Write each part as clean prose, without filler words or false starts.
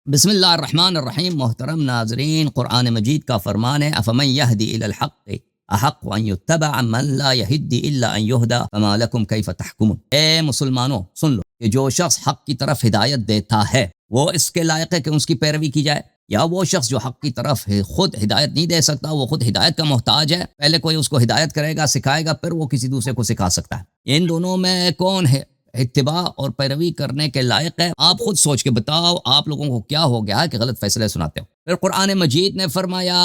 بسم اللہ الرحمن الرحیم۔ محترم ناظرین، قرآن مجید کا فرمان ہے افمن یہدی الی الحق احق ان یتبع من لا یہدی الا ان یہدی فما لکم کیف تحکمون۔ اے مسلمانوں سن لو کہ جو شخص حق کی طرف ہدایت دیتا ہے وہ اس کے لائق ہے کہ اس کی پیروی کی جائے، یا وہ شخص جو حق کی طرف خود ہدایت نہیں دے سکتا، وہ خود ہدایت کا محتاج ہے، پہلے کوئی اس کو ہدایت کرے گا، سکھائے گا، پھر وہ کسی دوسرے کو سکھا سکتا ہے۔ ان دونوں میں کون ہے اتباع اور پیروی کرنے کے لائق ہے؟ آپ خود سوچ کے بتاؤ، آپ لوگوں کو کیا ہو گیا کہ غلط فیصلے سناتے ہو؟ پھر قرآن مجید نے فرمایا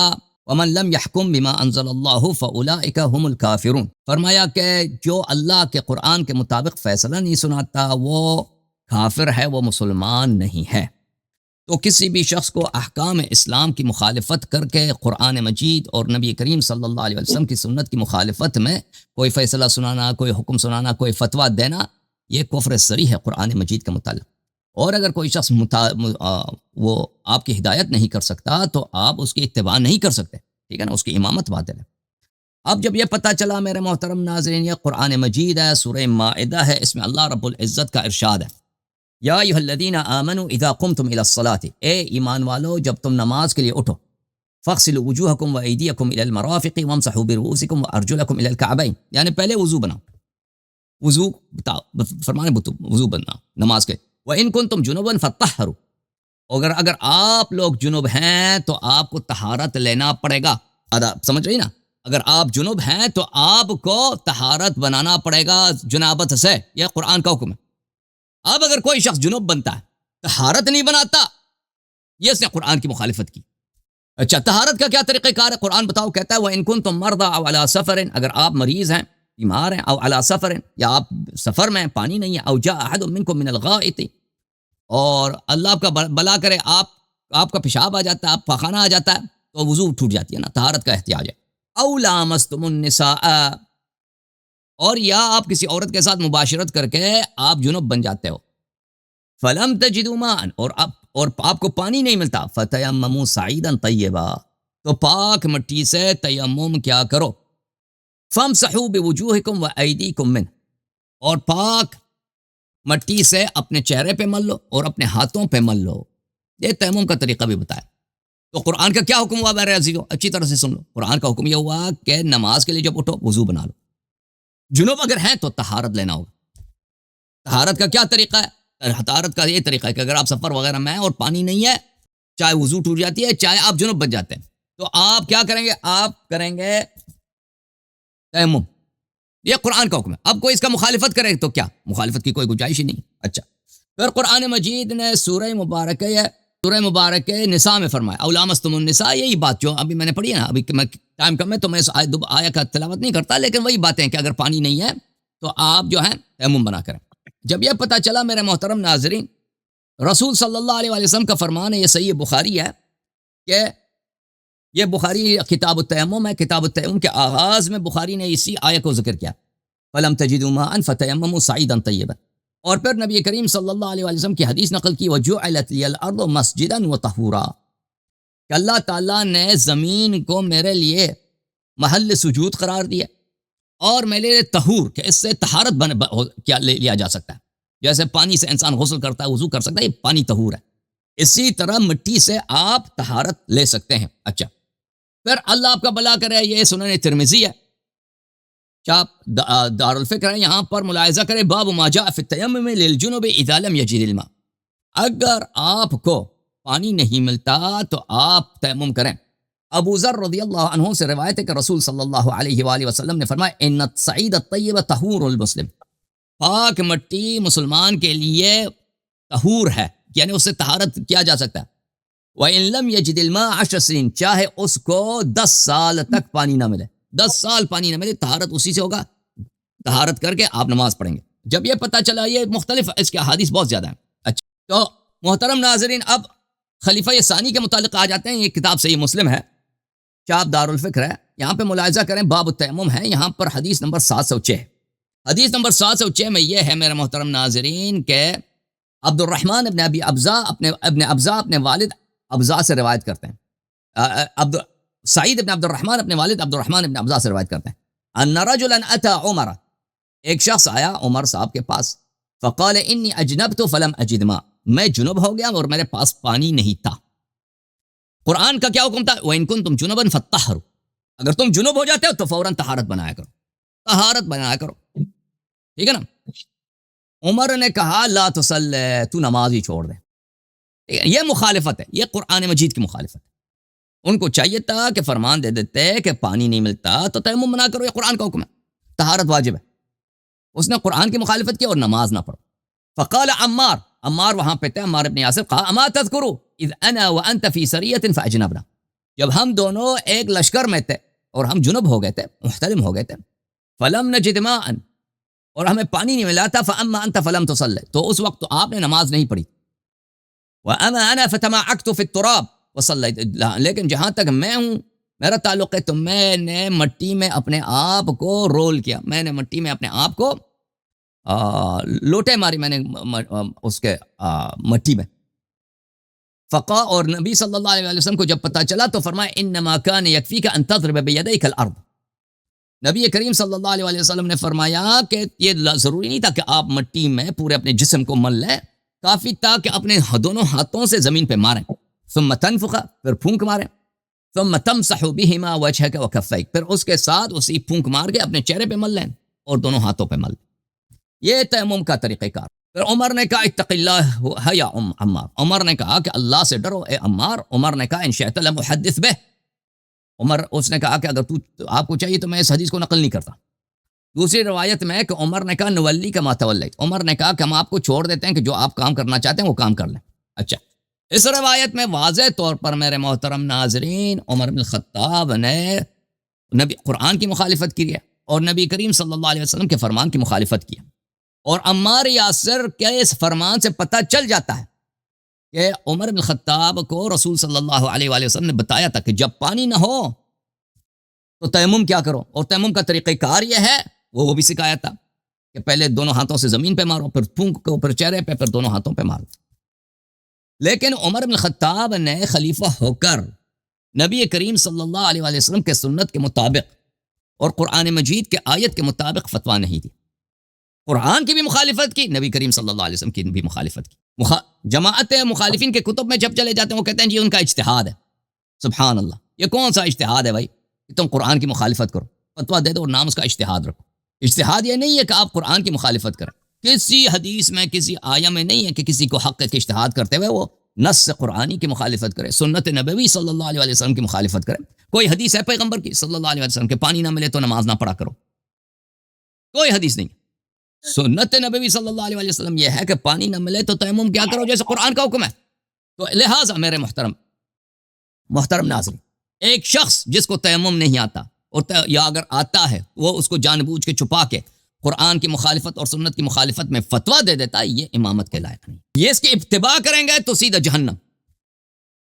وَمَن لَمْ يَحْكُمْ بِمَا أَنزَلَ اللَّهُ فَأُولَٰئِكَ هُمُ الْكَافِرُونَ۔ فرمایا کہ جو اللہ کے قرآن کے مطابق فیصلہ نہیں سناتا وہ کافر ہے، وہ مسلمان نہیں ہے۔ تو کسی بھی شخص کو احکام اسلام کی مخالفت کر کے قرآن مجید اور نبی کریم صلی اللہ علیہ وسلم کی سنت کی مخالفت میں کوئی فیصلہ سنانا، کوئی حکم سنانا، کوئی فتویٰ دینا، یہ کفر صریح ہے قرآن مجید کے متعلق۔ اور اگر کوئی شخص وہ آپ کی ہدایت نہیں کر سکتا تو آپ اس کی اتباع نہیں کر سکتے، ٹھیک ہے نا، اس کی امامت باطل ہے۔ اب جب یہ پتہ چلا میرے محترم ناظرین، یہ قرآن مجید ہے، سورہ مائدہ ہے، اس میں اللہ رب العزت کا ارشاد ہے یا ایھا الذین آمنوا اذا قمتم الی الصلاۃ، اے ایمان والو جب تم نماز کے لیے اٹھو، فاغسلوا وجوہکم وایدیکم الی المرافق وامسحوا برؤوسکم وارجلکم الی الکعبین، یعنی پہلے وضو بناؤ، وضو فرمانے وضو بننا نماز کے۔ وَإِن كُنتُمْ جُنُبًا فَطَّهِّرُوا، اگر آپ لوگ جنوب ہیں تو آپ کو طہارت لینا پڑے گا۔ سمجھ رہی نا، اگر آپ جنوب ہیں تو آپ کو طہارت بنانا پڑے گا جنابت سے، یہ قرآن کا حکم ہے۔ اب اگر کوئی شخص جنوب بنتا ہے، طہارت نہیں بناتا، یہ اس نے قرآن کی مخالفت کی۔ اچھا، طہارت کا کیا طریقہ کار ہے؟ قرآن بتاؤ، کہتا ہے وَإِن كُنتُمْ مَرْضَىٰ أَوْ عَلَىٰ سَفَرٍ، اگر آپ مریض ہیں، بیمار ہیں، او علی سفر، یا آپ سفر میں، پانی نہیں ہے، او جاء احد منکم من الغائط، اور اللہ کا بلا کرے آپ کا پیشاب آ جاتا ہے، آپ پاخانہ آ جاتا ہے، تو وضو ٹوٹ جاتی ہے نا، طہارت کا احتیاج ہے۔ او لامستم النساء، اور یا آپ کسی عورت کے ساتھ مباشرت کر کے آپ جنب بن جاتے ہو، فلم تجدوا ماء، اور آپ کو پانی نہیں ملتا، فتیمموا صعیدا طیبا، تو پاک مٹی سے تیمم کیا کرو، فامسحوا بوجوہکم وایدیکم منہ، اور پاک مٹی سے اپنے چہرے پہ مل لو اور اپنے ہاتھوں پہ مل لو۔ یہ تیمم کا طریقہ بھی بتایا۔ تو قرآن کا کیا حکم ہوا میرے عزیزو؟ اچھی طرح سے سن لو۔ قرآن کا حکم یہ ہوا کہ نماز کے لیے جب اٹھو وضو بنا لو، جنوب اگر ہیں تو طہارت لینا ہوگا۔ طہارت کا کیا طریقہ ہے؟ طہارت کا یہ طریقہ ہے کہ اگر آپ سفر وغیرہ میں ہیں اور پانی نہیں ہے، چاہے وضو ٹوٹ جاتی ہے، چاہے آپ جنوب بن جاتے ہیں، تو آپ کیا کریں گے؟ آپ کریں گے تیمم۔ یہ قرآن کا حکم ہے۔ اب کوئی اس کا مخالفت کرے تو کیا؟ مخالفت کی کوئی گنجائش ہی نہیں۔ اچھا، پھر قرآن مجید نے سورہ مبارکہ نساء میں فرمایا او لامستم النساء، یہی بات جو ابھی میں نے پڑھی ہے نا، ابھی ٹائم کم ہے تو میں اس آیت کا تلاوت نہیں کرتا، لیکن وہی باتیں ہیں کہ اگر پانی نہیں ہے تو آپ جو ہیں تیمم بنا کریں۔ جب یہ پتہ چلا میرے محترم ناظرین، رسول صلی اللہ علیہ وسلم کا فرمان ہے، یہ صحیح بخاری ہے، کہ یہ بخاری کتاب التیمم ہے، کتاب التیمم کے آغاز میں بخاری نے اسی آیت کو ذکر کیا، فَلَمْ تَجِدُوا مَاءً فَتَيَمَّمُوا صَعِيدًا طَيِّبًا، اور پھر نبی کریم صلی اللہ علیہ وسلم کی حدیث نقل کی وَجُعِلَتْ لِيَ الْأَرْضُ مَسْجِدًا وَطَهُورًا، کہ اللہ تعالیٰ نے زمین کو میرے لیے محل سجود قرار دیا اور میرے لیے طہور، کہ اس سے طہارت لیا جا سکتا ہے، جیسے پانی سے انسان غسل کرتا ہے، وضو کر سکتا ہے، یہ پانی طہور ہے، اسی طرح مٹی سے آپ طہارت لے سکتے ہیں۔ اچھا، پھر اللہ آپ کا بھلا کرے، یہ سنن ترمذی ہے، چاپ دارالفکر ہے، یہاں پر ملاحظہ کرے باب ما جاء فی التیمم للجنب اذا لم یجد الماء، اگر آپ کو پانی نہیں ملتا تو آپ تیمم کریں۔ ابو ذر رضی اللہ عنہ سے روایت ہے کہ رسول صلی اللہ علیہ وآلہ وسلم نے فرمایا ان الصعید الطیب طہور المسلم، پاک مٹی مسلمان کے لیے طہور ہے، یعنی اس سے طہارت کیا جا سکتا ہے۔ وَإِن لَمْ يَجِدِ الْمَاءَ 10 سنین، چاہے اس کو 10 سال تک پانی نہ ملے، 10 سال پانی نہ ملے، طہارت اسی سے ہوگا، طہارت کر کے آپ نماز پڑھیں گے۔ جب یہ پتہ چلا، یہ مختلف اس کے احادیث بہت زیادہ ہیں۔ اچھا، تو محترم ناظرین، اب خلیفہ ثانی کے متعلق آ جاتے ہیں۔ یہ کتاب صحیح مسلم ہے، چاپ دارالفکر ہے، یہاں پہ ملاحظہ کریں باب التیمم ہے، یہاں پر حدیث نمبر 706، حدیث نمبر 706 میں یہ ہے میرے محترم ناظرین کہ عبد الرحمن ابن ابی ابزا اپنے والد ابزا سے روایت کرتے ہیں، سعید ابن عبد الرحمن اپنے والد عبد الرحمن ابن ابزا سے روایت کرتے ہیں، ان رجلا اتى عمر، ایک شخص آیا عمر صاحب کے پاس، فقال انی اجنبت فلم اجد ماء، میں جنب ہو گیا اور میرے پاس پانی نہیں تھا. قرآن کا کیا حکم تھا؟ وَإِن كُنتُمْ جُنُبًا فَطَّهِّرُوا، اگر تم جنب ہو جاتے ہو تو فوراً طہارت بنایا کرو، طہارت بنایا کرو. ٹھیک ہے نا. عمر نے کہا لا تصلی، تو نماز ہی چھوڑ دے. یہ مخالفت ہے، یہ قرآن مجید کی مخالفت ہے. ان کو چاہیے تھا کہ فرمان دے دیتے کہ پانی نہیں ملتا تو تیمم بنا کرو، یہ قرآن کا حکم ہے، طہارت واجب ہے. اس نے قرآن کی مخالفت کی اور نماز نہ پڑھو. فقال عمار، عمار وہاں پہ تھے، عمار ابن یاسر، کہا اما تذکروا اذ انا وانت فی سریۃ فاجنبنا، جب ہم دونوں ایک لشکر میں تھے اور ہم جنب ہو گئے تھے، محتلم ہو گئے تھے. فلم نجد ماء، اور ہمیں پانی نہیں ملا تھا. فاما انت فلم تصلی، تو اس وقت تو آپ نے نماز نہیں پڑھی. واما انا فتمعكت في التراب وصليت، لیکن جہاں تک میں ہوں میرا تعلق ہے تو میں نے مٹی میں اپنے آپ کو رول کیا، میں نے مٹی میں اپنے آپ کو لوٹے ماری، میں نے اس کے مٹی میں. فقا، اور نبی صلی اللہ علیہ وسلم کو جب پتہ چلا تو فرمایا انما كان يكفيك ان تضرب بيديك الارض. نبی کریم صلی اللہ علیہ وسلم نے فرمایا کہ یہ ضروری نہیں تھا کہ آپ مٹی میں پورے اپنے جسم کو مل لیں، کافی تھا کہ اپنے دونوں ہاتھوں سے زمین پہ ماریں. ثم تنفخ، پھر پھونک ماریں. ثم تمسح بهما وجهك وكفيك، پھر اس کے ساتھ اسی پھونک مار کے اپنے چہرے پہ مل لیں اور دونوں ہاتھوں پہ مل. یہ تیمم کا طریقہ کار. پھر عمر نے کہا اتق اللہ یا عمار، عمر نے کہا کہ اللہ سے ڈرو اے عمار. عمر نے کہا ان شئت لمحدث به، عمر اس نے کہا کہ اگر آپ کو چاہیے تو میں اس حدیث کو نقل نہیں کرتا. دوسری روایت میں کہ عمر نے کہا نولی کا ما تولیت، عمر نے کہا کہ ہم آپ کو چھوڑ دیتے ہیں کہ جو آپ کام کرنا چاہتے ہیں وہ کام کر لیں. اچھا، اس روایت میں واضح طور پر میرے محترم ناظرین عمر بن الخطاب نے نبی قرآن کی مخالفت کی ہے اور نبی کریم صلی اللہ علیہ وسلم کے فرمان کی مخالفت کی ہے. اور عمار یاسر کے اس فرمان سے پتہ چل جاتا ہے کہ عمر بن الخطاب کو رسول صلی اللہ علیہ وآلہ وسلم نے بتایا تھا کہ جب پانی نہ ہو تو تیمم کیا کرو، اور تیمم کا طریقہ کار یہ ہے، وہ بھی سکھایا تھا کہ پہلے دونوں ہاتھوں سے زمین پہ مارو، پھر پھونک کو، پھر چہرے پہ، پھر دونوں ہاتھوں پہ مارو. لیکن عمر بن الخطاب نے خلیفہ ہو کر نبی کریم صلی اللہ علیہ وآلہ وسلم کے سنت کے مطابق اور قرآن مجید کے آیت کے مطابق فتویٰ نہیں دی. قرآن کی بھی مخالفت کی، نبی کریم صلی اللہ علیہ وسلم کی بھی مخالفت کی. جماعت مخالفین کے کتب میں جب چلے جاتے ہیں وہ کہتے ہیں جی ان کا اجتہاد ہے. سبحان اللہ، یہ کون سا اجتہاد ہے بھائی کہ تم قرآن کی مخالفت کرو، فتویٰ دے دو اور نام اس کا اجتہاد رکھو. اجتہاد یہ نہیں ہے کہ آپ قرآن کی مخالفت کریں. کسی حدیث میں، کسی آیہ میں نہیں ہے کہ کسی کو حق کے اجتہاد کرتے ہوئے وہ نص قرآنی کی مخالفت کرے، سنت نبوی صلی اللہ علیہ وسلم کی مخالفت کرے. کوئی حدیث ہے پیغمبر کی صلی اللہ علیہ وسلم کہ پانی نہ ملے تو نماز نہ پڑھا کرو؟ کوئی حدیث نہیں. سنت نبوی صلی اللہ علیہ وسلم یہ ہے کہ پانی نہ ملے تو تیمم کیا کرو جیسے قرآن کا حکم ہے. تو لہٰذا میرے محترم ناظرین، ایک شخص جس کو تیمم نہیں آتا اور یا اگر آتا ہے وہ اس کو جان بوجھ کے چھپا کے قرآن کی مخالفت اور سنت کی مخالفت میں فتویٰ دے دیتا ہے، یہ امامت کے لائق نہیں. یہ اس کی اتباع کریں گے تو سیدھا جہنم،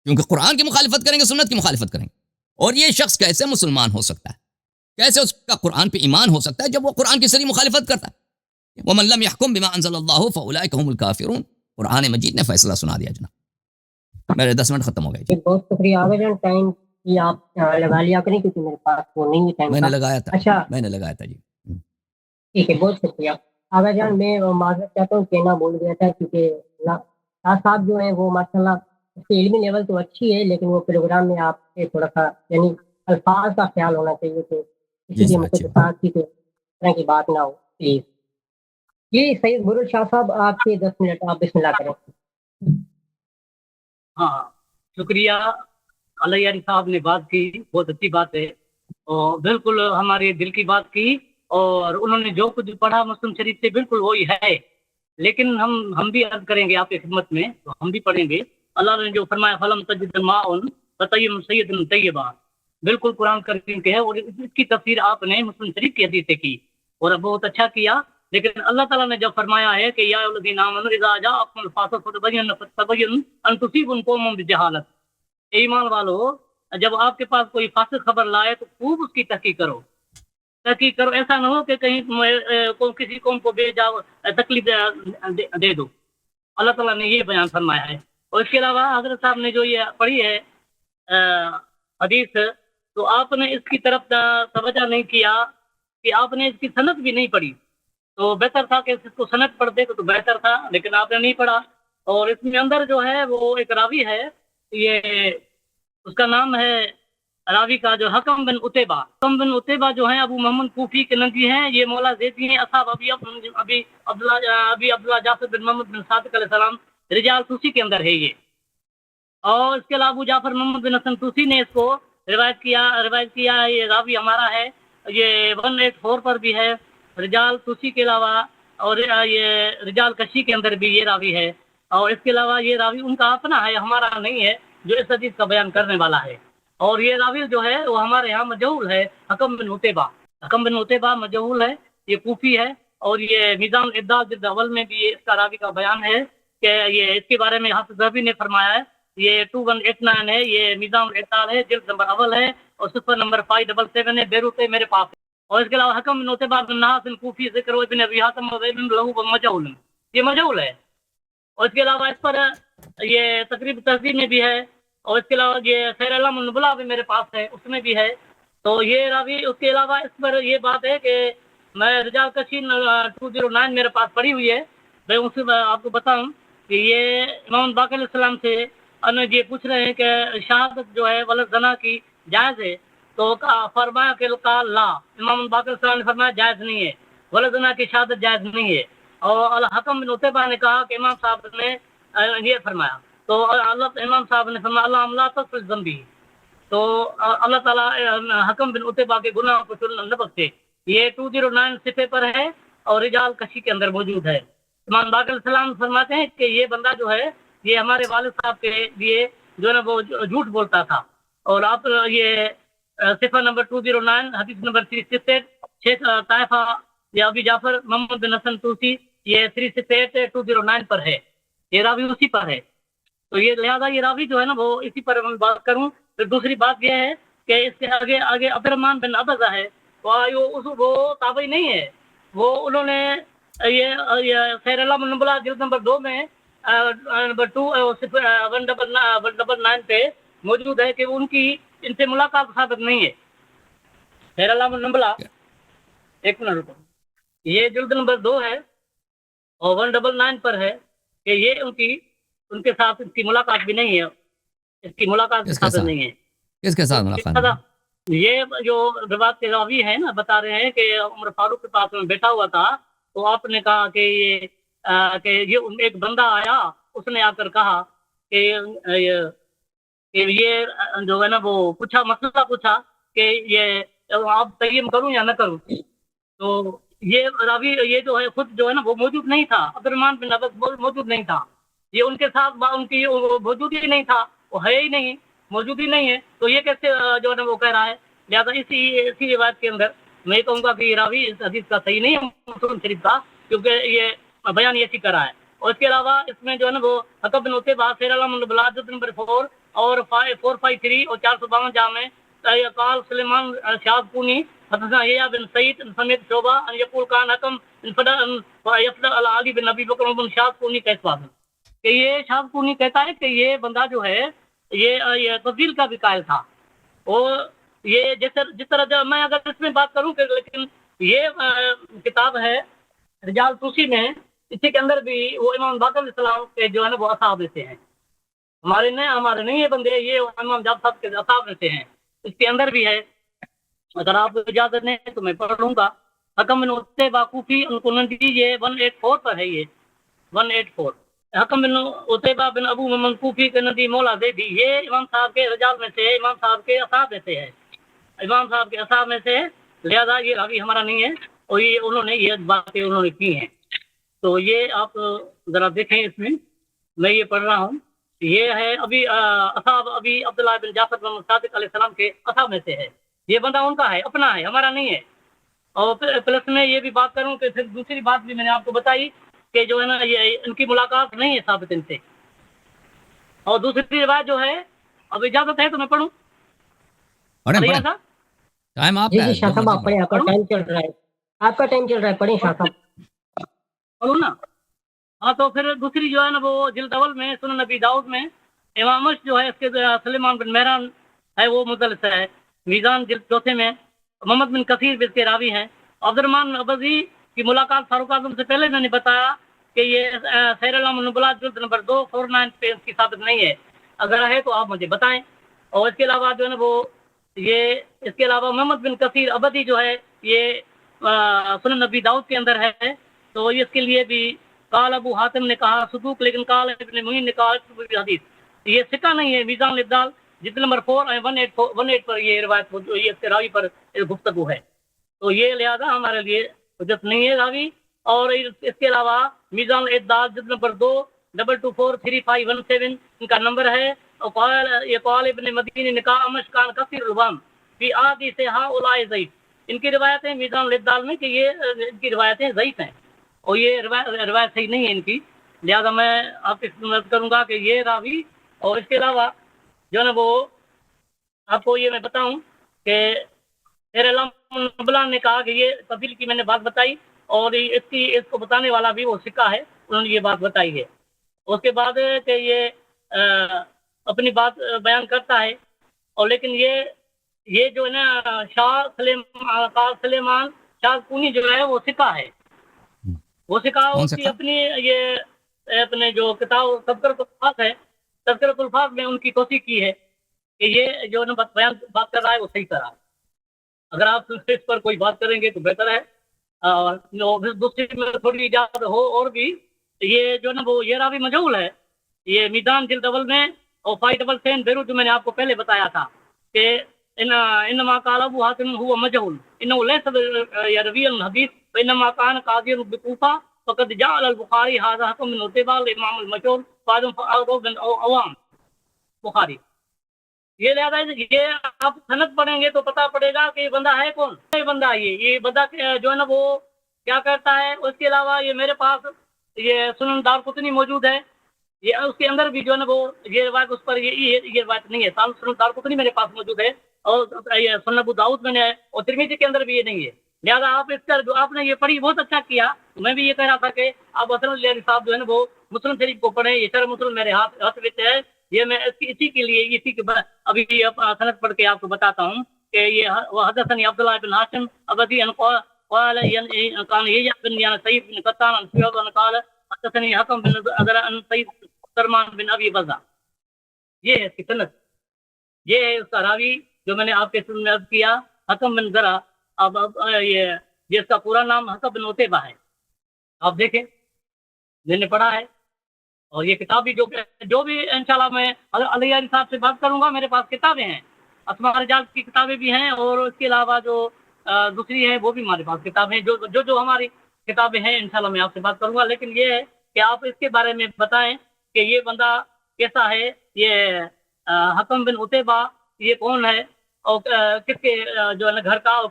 کیونکہ قرآن کی مخالفت کریں گے، سنت کی مخالفت کریں گے. اور یہ شخص کیسے مسلمان ہو سکتا ہے، کیسے اس کا قرآن پہ ایمان ہو سکتا ہے جب وہ قرآن کی صریح مخالفت کرتا ہے. وَمَن لَّمْ يَحْكُم بِمَا أَنزَلَ اللَّهُ فَأُولَٰئِكَ هُمُ الْكَافِرُونَ. قرآن مجید نے فیصلہ سنا دیا جناب. میرے 10 منٹ ختم ہو گئے. بہت شکریہ آغا جان، ٹائم کی آپ لگا لیا کریں کیونکہ میرے پاس وہ نہیں ہے ٹائم. میں نے لگایا تھا. اچھا میں نے لگایا تھا جی. ٹھیک ہے، بہت شکریہ آغا جان. میں معذرت چاہتا ہوں، کہنا بول گیا تھا کیونکہ شاہ صاحب جو ہیں وہ ماشاء اللہ اس کی علمی لیول تو اچھی ہے، لیکن وہ پروگرام میں آپ سے تھوڑا سا یعنی الفاظ کا خیال ہونا چاہیے کہ کسی کی مختصات کی کوئی طرح کی بات نہ ہو پلیز. جی سید برول شاہ صاحب، آپ کے 10 منٹ، آپ بسم اللہ کریں. ہاں شکریہ. علیہ صاحب نے بات کی، بہت اچھی بات ہے اور بالکل ہمارے دل کی بات کی، اور انہوں نے جو کچھ پڑھا مسلم شریف سے بالکل وہی ہے. لیکن ہم بھی عرض کریں گے آپ کی خدمت میں، ہم بھی پڑھیں گے. اللہ نے جو فرمایا فلم تجد ماء فتیم سید طیبا، بالکل قرآن کریم کے ہے، اور اس کی تفسیر آپ نے مسلم شریف کی حدیث سے کی اور بہت اچھا کیا. لیکن اللہ تعالیٰ نے جب فرمایا ہے کہ یا الذین آمنوا اذا جاءکم الفاسق فتبینوا ان تصیبوا قوما بجہالۃ، ایمان والو جب آپ کے پاس کوئی فاسق خبر لائے تو خوب اس کی تحقیق کرو. ایسا نہ ہو کہ کہیں کسی قوم کو بے جا تکلیف دے دو. اللہ تعالیٰ نے یہ بیان فرمایا ہے. اور اس کے علاوہ حضرت صاحب نے جو یہ پڑھی ہے حدیث، تو آپ نے اس کی طرف توجہ نہیں کیا کہ آپ نے اس کی سند بھی نہیں پڑھی. تو بہتر تھا کہ اس کو سند پڑھ دے تو بہتر تھا، لیکن آپ نے نہیں پڑھا. اور اس میں اندر جو ہے وہ ایک راوی ہے، یہ اس کا نام ہے راوی کا جو حکم بن اتیبہ جو ہیں ابو محمد کوفی کے نبی ہیں، یہ مولا زیدی ہیں، اصحاب ابی عبداللہ جعفر بن محمد بن صادق علیہ السلام، رجال توسی کے اندر ہے یہ. اور اس کے علاوہ ابو جعفر محمد بن حسن توسی نے اس کو روایت کیا یہ راوی ہمارا ہے، یہ 184 پر بھی ہے رجال توسی کے علاوہ، اور یہ رجال کشی کے اندر بھی یہ راوی ہے. اور اس کے علاوہ یہ راوی ان کا اپنا ہے، ہمارا نہیں ہے جو اس حدیث کا بیان کرنے والا ہے. اور یہ راوی جو ہے وہ ہمارے یہاں مجہول ہے، حکم بن اتیبہ مجہول ہے، یہ کوفی ہے. اور یہ میزان الاعتدال جلد اول میں بھی اس کا راوی کا بیان ہے کہ یہ اس کے بارے میں حافظ ذہبی نے فرمایا ہے، یہ 2189 ہے، یہ میزان الاعتدال ہے، جلد نمبر اول ہے، اور صفحہ نمبر 577 ہے، بیروت ہے میرے پاس. اور اس کے علاوہ حکم بن اتیبہ بن ناس کوفی ذکر ابن ابی حاتم ابن لہو مجہول، یہ مجہول ہے. اور اس کے علاوہ اس پر یہ تقریب تہذیب میں بھی ہے، اور اس کے علاوہ یہ سیر علم النبلا بھی میرے پاس ہے، اس میں بھی ہے. تو یہ راوی، اس کے علاوہ اس پر یہ بات ہے کہ میں رجال کشین 209 میرے پاس پڑی ہوئی ہے، میں اس میں آپ کو بتاؤں کہ یہ امام باقر علیہ السلام سے یہ پوچھ رہے ہیں کہ شہادت جو ہے ولد زنا کی جائز ہے، تو فرمایا کہ لا، امام باقر علیہ السلام نے فرمایا جائز نہیں ہے، ولد زنا کی شہادت جائز نہیں ہے. اور الحکم بن اتیبہ نے کہا کہ امام صاحب نے یہ فرمایا، تو امام صاحب نے فرمایا اللہ لا تغفر ذنبی، تو اللہ تعالیٰ حکم بن اتیبہ کے گناہ کو نہ بخشے. یہ 209 صفحے پر ہے اور رجال کشی کے اندر موجود ہے. امام باقر علیہ السلام فرماتے ہیں کہ یہ بندہ جو ہے یہ ہمارے والد صاحب کے لیے جو ہے نا وہ جھوٹ بولتا تھا. اور آپ یہ صفحہ نمبر 209 حدیث نمبر 368 شیخ طائفہ یا ابی جعفر محمد بن حسن توسی، یہ 368 209 پر ہے، یہ راوی اسی پر ہے. تو یہ لہذا یہ راوی جو ہے نا وہ اسی پر میں بات کروں. پھر دوسری بات یہ ہے کہ اس کے آگے عبد الرحمن بن ابزہ ہے، وہ تابعی نہیں ہے، وہ انہوں نے یہ خیر علم النبلا جلد نمبر 2 میں نمبر 199 پہ موجود ہے کہ ان کی ان سے ملاقات ثابت نہیں ہے. خیر علم النبلا، ایک منٹ رکو، یہ جلد نمبر 2 ہے اور 199 پر ہے کہ یہ ان کے ساتھ اس کی ملاقات بھی نہیں ہے، اس کی ملاقات بھی ثابت نہیں ہے. کس کے ساتھ ملاقات؟ یہ جو روایت کے راوی ہے نا بتا رہے ہیں کہ عمر فاروق کے پاس میں بیٹھا ہوا تھا، تو آپ نے کہا کہ یہ ایک بندہ آیا، اس نے آ کر کہا کہ یہ جو ہے نا وہ مسئلہ پوچھا کہ یہ آپ تیم کروں یا نہ کروں. تو یہ راوی یہ جو ہے خود جو ہے نا وہ موجود نہیں تھا، عبد الرحمن بن ابز موجود نہیں تھا، یہ ان کے ساتھ ان کی موجود ہی نہیں تھا، وہ ہے ہی نہیں، موجود ہی نہیں ہے. تو یہ کیسے جو ہے نا وہ کہہ رہا ہے؟ لہٰذا اسی روایت کے اندر میں کہوں گا کہ یہ راوی اس حدیث کا صحیح نہیں ہے مسلم شریف کا، کیونکہ یہ بیان یہ کر رہا ہے. اور اس کے علاوہ اس میں جو ہے نا وہ حکم بن اتیبہ سیر علم النبلا نمبر 4 اور 453 اور 452 جہاں میں قال سلیمان شہاب کونی حدثنا یحییٰ بن سعید سمیت شعبہ ان یقول کان حکم یفضل علی بن نبی بکر بن شہاب کونی کا اسباب ہے کہ یہ شہاب کونی کہتا ہے کہ یہ بندہ جو ہے یہ تبدیل کا بھی قائل تھا. اور یہ جس طرح میں اگر اس میں بات کروں کہ لیکن یہ کتاب ہے رجال توسی میں، اسی کے اندر بھی وہ امام باقر علیہ السلام کے جو ہے نا وہ اصحاب میں سے ہیں، ہمارے نہیں یہ بندے، یہ امام جعفر صاحب کے اصحاب میں سے ہیں. اس کے اندر بھی ہے، اگر آپ اجازت دیں تو میں پڑھ لوں گا. حکم بن اتیبہ کوفی ان کو یہ 184 پر ہے، یہ 184 حکم بن اتیبہ بن ابو محمد کوفی کے ندی مولا زیدی، یہ امام صاحب کے رجال میں سے، امام صاحب کے اصحاب میں سے ہے، امام صاحب کے اصحاب میں سے، لہذا یہ راوی ہمارا نہیں ہے. اور یہ انہوں نے یہ باتیں انہوں نے کی ہیں. تو یہ آپ ذرا دیکھیں، اس میں یہ پڑھ رہا ہوں، یہ ہے اصحاب ابی عبداللہ بن جعفر بن صادق علیہ السلام کے اصحاب میں سے ہے. یہ بندہ ان کا ہے، اپنا ہے، ہمارا نہیں ہے. اور پلس میں یہ بھی بات کروں کہ پھر دوسری بات بھی میں نے آپ کو بتائی کہ جو ہے نا یہ ان کی ملاقات نہیں ہے ثابت ان سے. اور دوسری روایت جو ہے، اب اجازت ہے تو میں پڑھوں؟ ٹائم آپ جی شاہ صاحب آپ پڑھیں، آپ کا ٹائم چل رہا ہے، پڑھیں شاہ صاحب، پڑھوں نا؟ ہاں، تو پھر دوسری جو ہے نا وہ جلد اول میں سنن نبی داؤد میں امام جو ہے اس کے سلیمان بن مہران ہے، وہ مدلس ہے. میزان جلد 4 میں محمد بن کثیر بھی اس کے راوی ہیں. عبد الرحمن ابزی کی ملاقات فاروق اعظم سے پہلے میں نے بتایا کہ یہ سیر علام النبلاء جلد نمبر 249 پہ اس کی ثابت نہیں ہے. اگر ہے تو آپ مجھے بتائیں. اور اس کے علاوہ جو ہے نا وہ یہ اس کے علاوہ محمد بن کثیر ابدی جو ہے یہ سنن نبی داؤد کے اندر ہے، تو اس کے لیے بھی قال ابو حاتم نے کہا صدوق، لیکن قال ابن معین نے کہا حدیث. یہ ثقہ نہیں ہے. میزان الابدال جلد نمبر 418 پر یہ روایت یہ اس کے راوی پر گفتگو ہے، تو یہ لہذا ہمارے لیے حجت نہیں ہے راوی. اور اس کے علاوہ میزان الاعتدال جلد نمبر 2224351 ان کا نمبر ہے. اور یہ قال ابن مدینی نے کہا امشکان کثیر الوام فی آدی سے ہؤلاء ضعیف. ان کی روایتیں میزان الاعتدال میں کہ یہ ان کی روایتیں ضعیف ہیں اور یہ روایت صحیح نہیں ہے ان کی، لہذا میں آپ کی خدمت کروں گا کہ یہ راوی. اور اس کے علاوہ جو ہے نا وہ آپ کو یہ میں بتاؤں کہ سیر علام النبلاء نے کہا کہ یہ تفصیل کی میں نے بات بتائی، اور اس کو بتانے والا بھی وہ ثقہ ہے، انہوں نے یہ بات بتائی ہے. اس کے بعد کہ یہ اپنی بات بیان کرتا ہے، اور لیکن یہ جو ہے نا شاہ سلیمان شاہ کونی جو ہے وہ ثقہ ہے. وہ ثقہ اس کی اپنی یہ اپنے جو کتاب تذکرۃ الفاظ ہے، تذکرۃ الفاظ میں ان کی توثیق کی ہے کہ یہ جو نا بات کر رہا ہے وہ صحیح کر رہا ہے. اگر آپ اس پر کوئی بات کریں گے تو بہتر ہے. دوسری میں تھوڑی اجازت ہو اور بھی یہ جو نا وہ یہ راوی مجہول ہے. یہ میدان جلد اول میں اور 577 بیروت جو میں نے آپ کو پہلے بتایا تھا کہ انما قال ابو حاتم هو مجهول انه ليس يروي الحديث وانما كان قاضيا بكوفه فقد جعل البخاري هذا حكم من اتباع الامام المشهور بعد فاروق بن عوام بخاری. یہ لہذا یہ آپ سند پڑھیں گے تو پتہ پڑے گا کہ یہ بندہ ہے کون. یہ بندہ یہ بندہ جو ہے نا وہ کیا کرتا ہے. اس کے علاوہ یہ میرے پاس یہ سنن دارقطنی موجود ہے، یہ اس کے اندر بھی جو ہے نا وہ یہ روایت اس پر یہ روایت نہیں ہے. سنن دارقطنی میرے پاس موجود ہے، اور سنن ابو داؤد میں نے ہے، اور ترمذی کے اندر بھی یہ نہیں ہے. لہٰذا آپ اس کا جو آپ نے یہ پڑھی بہت اچھا کیا. میں بھی یہ کہہ رہا تھا کہ آپ حسن علی صاحب جو ہے نا وہ مسلم شریف کو پڑھیں. یہ شرح مسلم میرے ہاتھ میں ہے. یہ میں اسی کے لیے اسی کے ابھی سند پڑھ کے آپ کو بتاتا ہوں کہ یہ حدثني عبد الله بن هاشم ابدي ان قال كان يحيى بن سعيد بن قطان عن سفيان قال حدثني حكم بن ادر عن سعيد سلمان بن ابي بزا. یہ ہے اس کی سند، یہ ہے اس کا راوی جو میں نے آپ کے سامنے عرض کیا حکم بن ذرا. اب یہ جس کا پورا نام حکم بن عتیبہ ہے. آپ دیکھیں میں نے پڑھا ہے، اور یہ کتاب بھی جو بھی انشاءاللہ میں علی صاحب سے بات کروں گا. میرے پاس کتابیں ہیں، اسماء رجال کی کتابیں بھی ہیں، اور اس کے علاوہ جو دوسری ہیں وہ بھی ہمارے پاس کتابیں ہیں. جو ہماری کتابیں ہیں انشاءاللہ میں آپ سے بات کروں گا. لیکن یہ ہے کہ آپ اس کے بارے میں بتائیں کہ یہ بندہ کیسا ہے. یہ حکم بن عتیبہ یہ کون ہے، اور کس کے جو ہے نا گھر کا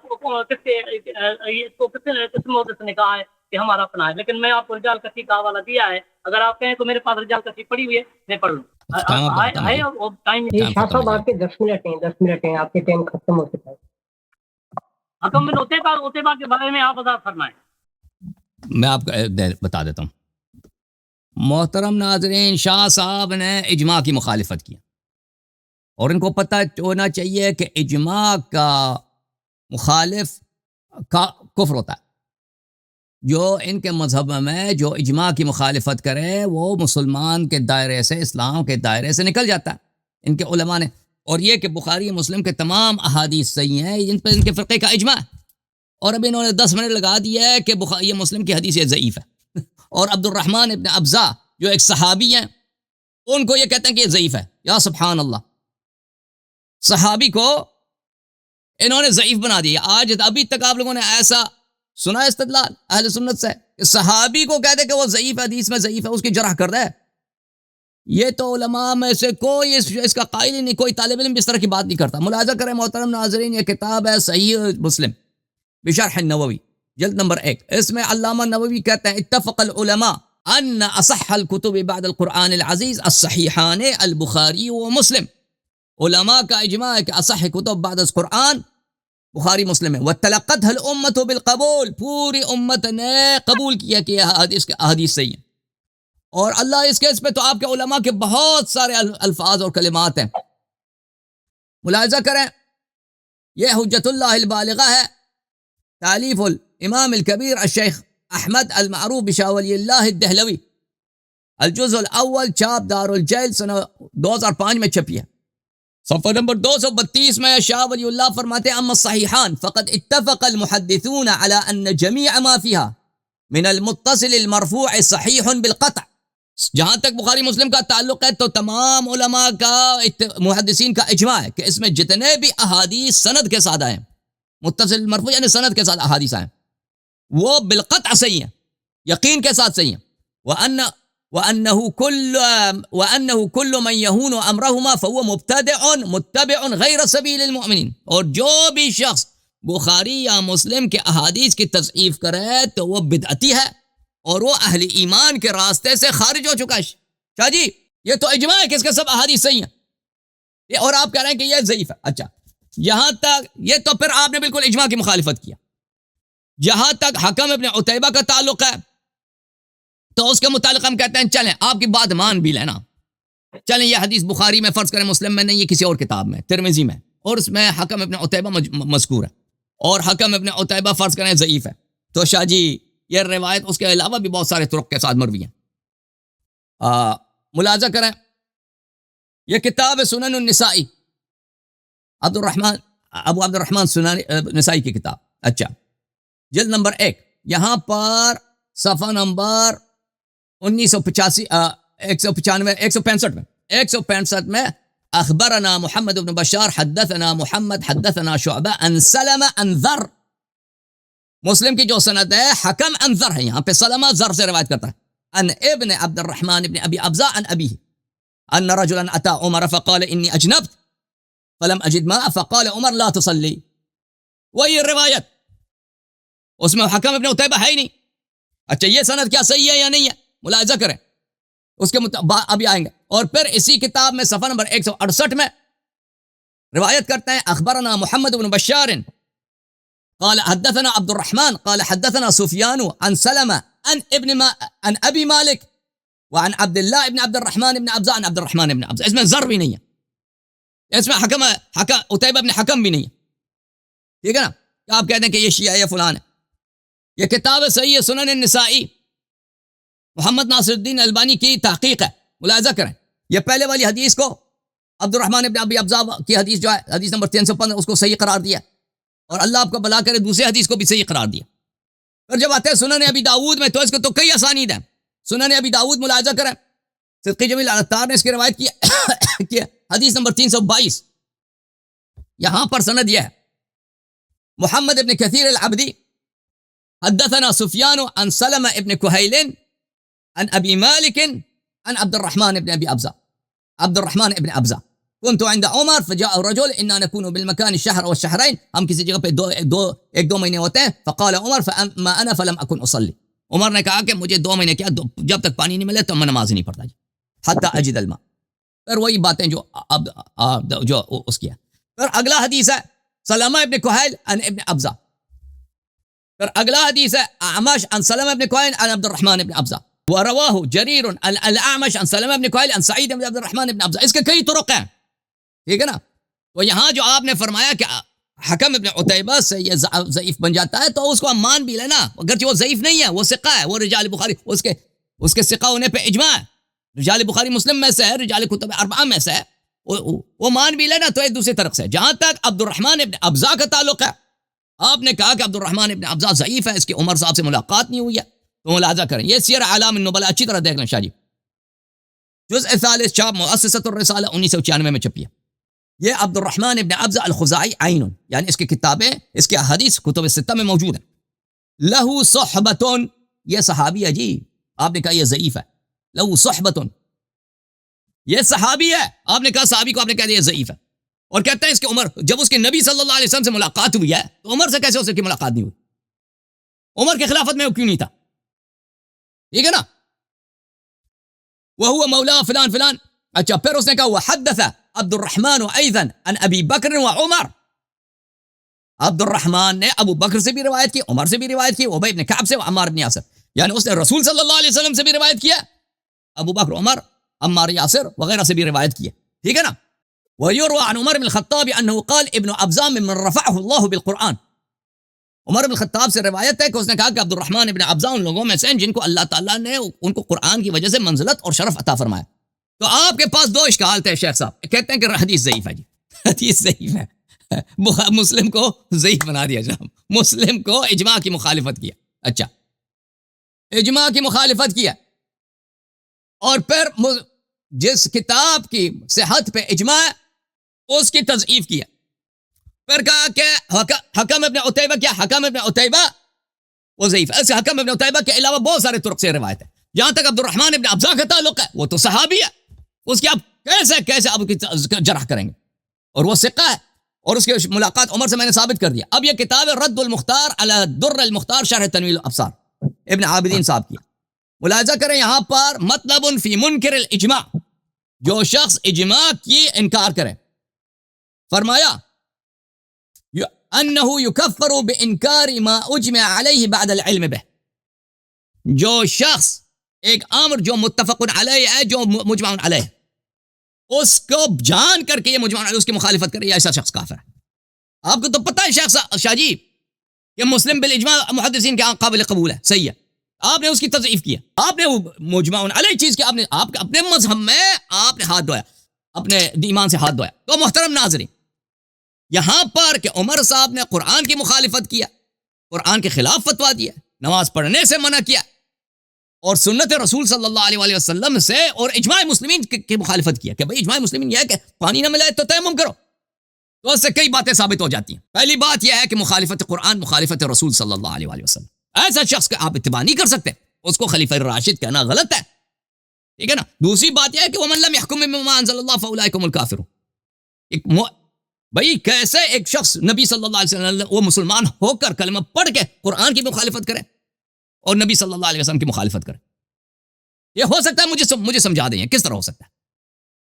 کس کے اس کو کس موقع سے نے کہا ہے کہ ہمارا اپنا ہے. لیکن میں آپ کو رجال کثیر کا حوالہ دیا ہے. اگر آپ کہیں تو میرے پاس رجال کثیر پڑی ہوئی ہے، میں پڑھ لوں. شاہ صاحب آپ کے 10 منٹ ہیں آپ کے ٹائم ختم ہو چکا ہے. حکم بن عتیبہ کے بارے میں آپ وضاحت فرمائیں. میں آپ کو بتا دیتا ہوں. محترم ناظرین، شاہ صاحب نے اجماع کی مخالفت کی، اور ان کو پتہ ہونا چاہیے کہ اجماع کا مخالف کا کفر ہوتا ہے. جو ان کے مذہب میں جو اجماع کی مخالفت کرے وہ مسلمان کے دائرے سے، اسلام کے دائرے سے نکل جاتا ہے ان کے علماء نے. اور یہ کہ بخاری مسلم کے تمام احادیث صحیح ہیں، ان پر ان کے فرقے کا اجماع ہے. اور اب انہوں نے 10 منٹ لگا دیا ہے کہ یہ مسلم کی حدیث ضعیف ہے. اور عبد الرحمن ابن ابزا جو ایک صحابی ہیں ان کو یہ کہتے ہیں کہ یہ ضعیف ہے. یا سبحان اللہ، صحابی کو انہوں نے ضعیف بنا دیا. آج ابھی تک آپ لوگوں نے ایسا سنا استدلال اہل سنت سے کہ صحابی کو کہتے کہ وہ ضعیف حدیث میں ضعیف ہے، اس کی جرح کر رہا ہے. یہ تو علماء میں سے کوئی اس کا قائل ہی نہیں، کوئی طالب علم اس طرح کی بات نہیں کرتا. ملاحظہ کریں محترم ناظرین، یہ کتاب ہے صحیح مسلم بشرح النووی جلد نمبر 1. اس میں علامہ نووی کہتے ہیں اتفق العلماء ان اصح الكتب بعد القرآن العزیز الصحیحان البخاری و مسلم. علماء کا اجماع ہے کہ اصح کتب بعد از قرآن بخاری مسلم ہے. وتلقتها الامة بالقبول، پوری امت نے قبول کیا کہ یہ احادیث صحیح ہیں. اور اللہ اس کیس پہ تو آپ کے علماء کے بہت سارے الفاظ اور کلمات ہیں. ملاحظہ کریں، یہ حجت اللہ البالغہ ہے، تالیف الامام الکبیر الشیخ احمد المعروف بشاہ ولی اللہ الدہلوی، الجزء الاول، چھاپ دار الجیل، سنہ 2005 میں چھپی ہے، صفحہ نمبر 232 میں شاہ ولی اللہ فرماتے ہیں اما الصحیحان فقد اتفق المحدثون على ان جميع ما فيها من المتصل المرفوع صحیح بالقطع. جہاں تک بخاری مسلم کا تعلق ہے تو تمام علماء کا محدثین کا اجماع ہے کہ اس میں جتنے بھی احادیث سند کے ساتھ آئے ہیں، متصل مرفوع یعنی سند کے ساتھ احادیث آئے ہیں، وہ بالقطع صحیح ہیں، یقین کے ساتھ صحیح ہیں. وأنه كل من يهون أمرهما فهو متبع غير سبيل المؤمنين. اور جو بھی شخص بخاری یا مسلم کے احادیث کی تضعیف کرے تو وہ بدعتی ہے اور وہ اہل ایمان کے راستے سے خارج ہو چکا ہے. شاہ جی یہ تو اجماع ہے کہ اس کے سب احادیث صحیح ہیں، اور آپ کہہ رہے ہیں کہ یہ ضعیف ہے. اچھا یہاں تک یہ تو پھر آپ نے بالکل اجماع کی مخالفت کیا. جہاں تک حکم ابن عتیبہ کا تعلق ہے تو اس کے متعلق ہم کہتے ہیں چلیں آپ کی بات مان بھی لینا، چلیں یہ حدیث بخاری میں فرض کریں، مسلم میں نہیں، یہ کسی اور کتاب میں، ترمذی میں، اور اس میں حکم ابن عتیبہ مذکور ہے، اور حکم ابن عتیبہ فرض کریں ضعیف ہے، تو شاہ جی یہ روایت اس کے علاوہ بھی بہت سارے طرق کے ساتھ مروی ہیں. ملاحظہ کریں یہ کتاب سنن النسائی، ابو عبد الرحمن سنن نسائی کی کتاب. اچھا جلد نمبر 1، یہاں پر صفحہ نمبر 165 میں اخبرنا محمد بن بشار حدثنا محمد حدثنا شعبہ عن سلمہ عن ذر. مسلم کی جو سند ہے حکم عن ذر ہے، یہاں پہ سلمہ ذر سے روایت کرتا ہے، عن ابن عبد الرحمن ابن ابی ابزا عن ابیہ ان رجلا اتى عمر فقال انی اجنبت فلم اجد ماء فقال عمر لا تصلی. وہی روایت، اس میں حکم ابن عتیبہ ہے ہی نہیں. اچھا یہ سند کیا صحیح ہے یا نہیں ہے؟ ملاحظہ کریں، اس کے ابھی آئیں گے. اور پھر اسی کتاب میں صفحہ نمبر 168 میں روایت کرتے ہیں اخبرنا محمد بن بشار قال حدثنا عبد الرحمن قال حدثنا سفیان عن سلمہ عن ابی مالک وعن عبد اللہ ابن عبد الرحمن ابن ابزا عن عبد الرحمن ابن ابزا. اس میں ذر بھی نہیں ہے، اس میں حکم عتیبہ ابن حکم بھی نہیں ہے. ٹھیک ہے نا؟ آپ کہتے ہیں کہ یہ شیعہ یا فلان ہے. یہ کتاب صحیح سنن النسائی، محمد ناصر الدین البانی کی تحقیق ہے. ملاحظہ کریں یہ پہلے والی حدیث کو عبد الرحمن ابن ابی ابزا کی حدیث جو ہے حدیث نمبر 315 اس کو صحیح قرار دیا، اور اللہ آپ کو بلا کرے دوسری حدیث کو بھی صحیح قرار دیا. اور جب آتے ہیں سنن ابی داؤد میں تو اس کو تو کئی اسانید ہیں. سنن ابی داؤد ملاحظہ کریں صدقی جمیل العطار نے اس کی روایت کی حدیث نمبر 322. یہاں پر سند یہ ہے محمد ابن کثیر العبدی حدثنا سفیان عن سلمہ ابن کہیل عن ابی مالک عن عبد الرحمن ابن ابی ابزا عبد الرحمن ابن ابزا كنت عند عمر فجاء رجل اننا نكون بالمكان الشهر والشهرين، ہم کسی جگہ پہ ایک دو مہینے ہوتے ہیں. فقال عمر فاما انا فلم اكن اصلي. عمر نے کہا کہ مجھے 2 مہینے کیا جب تک پانی نہیں ملے تو میں نماز نہیں پڑھتا حتی اجد الماء. پھر وہی باتیں جو اب جو اس کی ہے. پھر اگلا حدیث ہے سلمہ ابن کہیل عن ابن ابزا. پھر اگلا حدیث ہے اعمش عن سلمہ ابن کہیل عن عبد الرحمن ابن ابزا. ورواہ جریر الاعمش عن سلمہ ابن کہیل عن سعید ابن عبد الرحمن ابن ابزا. اس کے کئی طرق ہیں. ٹھیک ہے نا؟ تو یہاں جو آپ نے فرمایا کہ حکم ابن عتیبہ سے یہ ضعیف بن جاتا ہے تو اس کو ہم مان بھی لینا، اگرچہ وہ ضعیف نہیں ہے، وہ ثقہ ہے، وہ رجال بخاری اس کے ثقہ ہونے پہ اجماع ہے، رجال بخاری مسلم میں سے ہے، رجال کتب اربعہ میں سے ہے، وہ مان بھی لینا. تو ایک دوسری طرف سے جہاں تک عبد الرحمن ابن ابزا کا تعلق ہے، آپ نے کہا کہ عبد الرحمن ابن ابزا ضعیف ہے، اس کی عمر صاحب سے ملاقات نہیں ہوئی ہے. تو ملاحظہ کریں یہ سیر اعلام النبلاء اچھی طرح دیکھ لیں شاہ جی، جزء ثالث چھاپ مؤسسۃ الرسالہ 1996 میں چھپی ہے. یہ عبد الرحمن ابن ابزا الخزاعی عین، یعنی اس کی کتابیں، اس کے احادیث کتب الستہ میں موجود ہیں. لہو صحبتون، یہ صحابی ہے جی، آپ نے کہا یہ ضعیف ہے. لہو صحبتون، یہ صحابی ہے، آپ نے کہا صحابی کو آپ نے کہا یہ ضعیف ہے. اور کہتے ہیں اس کی عمر، جب اس کے نبی صلی اللہ علیہ وسلم سے ملاقات ہوئی ہے تو عمر سے کیسے اس کی ملاقات نہیں ہوئی؟ عمر کی خلافت میں وہ کیوں نہیں تھا؟ ٹھیک ہے نا؟ وہو مولا فلان فلان. اچھا پھر اس نے کہا وحدث عبد الرحمن ایضا عن ابی بکر وعمر. عبد الرحمن نے ابو بکر سے بھی روایت کی، عمر سے بھی روایت کی، ابی بن کعب سے، عمار بن یاسر. یعنی اس نے رسول صلی اللہ علیہ وسلم سے بھی روایت کیا، ابو بکر، عمر، عمار، یاسر وغیرہ سے بھی روایت کی ہے. ٹھیک ہے نا؟ ويروى عن عمر بن الخطاب انه قال ابن ابزا ممن رفعه الله بالقرآن. عمر بن خطاب سے روایت ہے کہ اس نے کہا کہ عبد الرحمن ابن ابزہ ان لوگوں میں سے ہیں جن کو اللہ تعالیٰ نے ان کو قرآن کی وجہ سے منزلت اور شرف عطا فرمایا. تو آپ کے پاس 2 اشکال تھے شیخ صاحب. کہتے ہیں کہ حدیث ضعیف ہے جی، حدیث ضعیف ہے. مسلم کو ضعیف بنا دیا جناب، مسلم کو اجماع کی مخالفت کیا. اچھا اجماع کی مخالفت کیا، اور پھر جس کتاب کی صحت پہ اجماع ہے اس کی تضعیف کیا. پھر کہا کہ حکم ابن عتیبہ کیا، حکم ابن عتیبہ وہ ضعیف ہے. ایسے حکم ابن عتیبہ کے علاوہ بہت سارے طرق سے روایت ہے. جہاں تک عبد الرحمن ابن ابزہ کا تعلق ہے وہ تو صحابی ہے، اس کی آپ کیسے آپ کی جرح کریں گے، اور وہ ثقہ ہے، اور اس کی ملاقات عمر سے میں نے ثابت کر دیا. اب یہ کتاب ہے رد المختار علی در المختار شرح تنویر الابصار، ابن عابدین صاحب کی. ملاحظہ کریں یہاں پر مطلب فی منکر الاجماع، جو شخص اجماع کی انکار کرے، فرمایا انه يكفر بانکار ما اجمع علیہ بعد العلم به. جو شخص ایک امر جو متفق علیہ ہے، جو مجمع علیہ، اس کو جان کر کے یہ مجمع علیہ اس کی مخالفت کرے، ایسا شخص کافر ہے. آپ کو تو پتہ ہے شیخ شاہ جی کہ مسلم بالاجماع محدثین کے قابل قبول ہے، صحیح ہے. آپ نے اس کی تضعیف کیا، آپ نے مجمع علیہ چیز کی آپ اپنے مذہب میں آپ نے ہاتھ دھویا، اپنے ایمان سے ہاتھ دھویا. تو محترم ناظرین، یہاں پر کہ عمر صاحب نے قرآن کی مخالفت کیا، قرآن کے خلاف فتویٰ دیا، نماز پڑھنے سے منع کیا، اور سنت رسول صلی اللہ علیہ وسلم سے اور اجماع مسلمین کی مخالفت کیا کہ بھئی اجماع مسلمین یہ ہے کہ پانی نہ ملائے تو تیمم کرو. تو اس سے کئی باتیں ثابت ہو جاتی ہیں. پہلی بات یہ ہے کہ مخالفت قرآن مخالفت رسول صلی اللہ علیہ وسلم. ایسا شخص کا آپ اتباع نہیں کر سکتے، اس کو خلیفہ الراشد کہنا غلط ہے، ٹھیک ہے نا. دوسری بات یہ ہے کہ وَمَن لَمْ يَحْكُم بِمَا أَنزَلَ اللَّهُ فَأُولَٰئِكَ هُمُ الْكَافِرُونَ. بھئی کیسے ایک شخص نبی صلی اللہ علیہ وسلم وہ مسلمان ہو کر کلمہ پڑھ کے قرآن کی مخالفت کرے اور نبی صلی اللہ علیہ وسلم کی مخالفت کرے؟ یہ ہو سکتا ہے؟ مجھے سمجھا دیں کس طرح ہو سکتا ہے.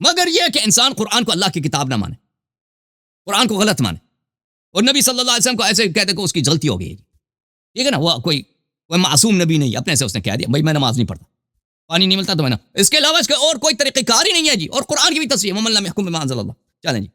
مگر یہ کہ انسان قرآن کو اللہ کی کتاب نہ مانے، قرآن کو غلط مانے، اور نبی صلی اللہ علیہ وسلم کو ایسے کہتے کہ اس کی غلطی ہو گئی ہے، ٹھیک ہے نا. وہ کوئی معصوم نبی نہیں، اپنے سے اس نے کہہ دیا بھائی میں نماز نہیں پڑھتا، پانی نہیں ملتا تو میں نے، اس کے علاوہ اس کا اور کوئی طریقہ کار ہی نہیں ہے جی. اور قرآن کی بھی تصریح وَمَن لَمْ يَحْكُم بِمَا أَنزَلَ اللَّهُ. چلیں جی.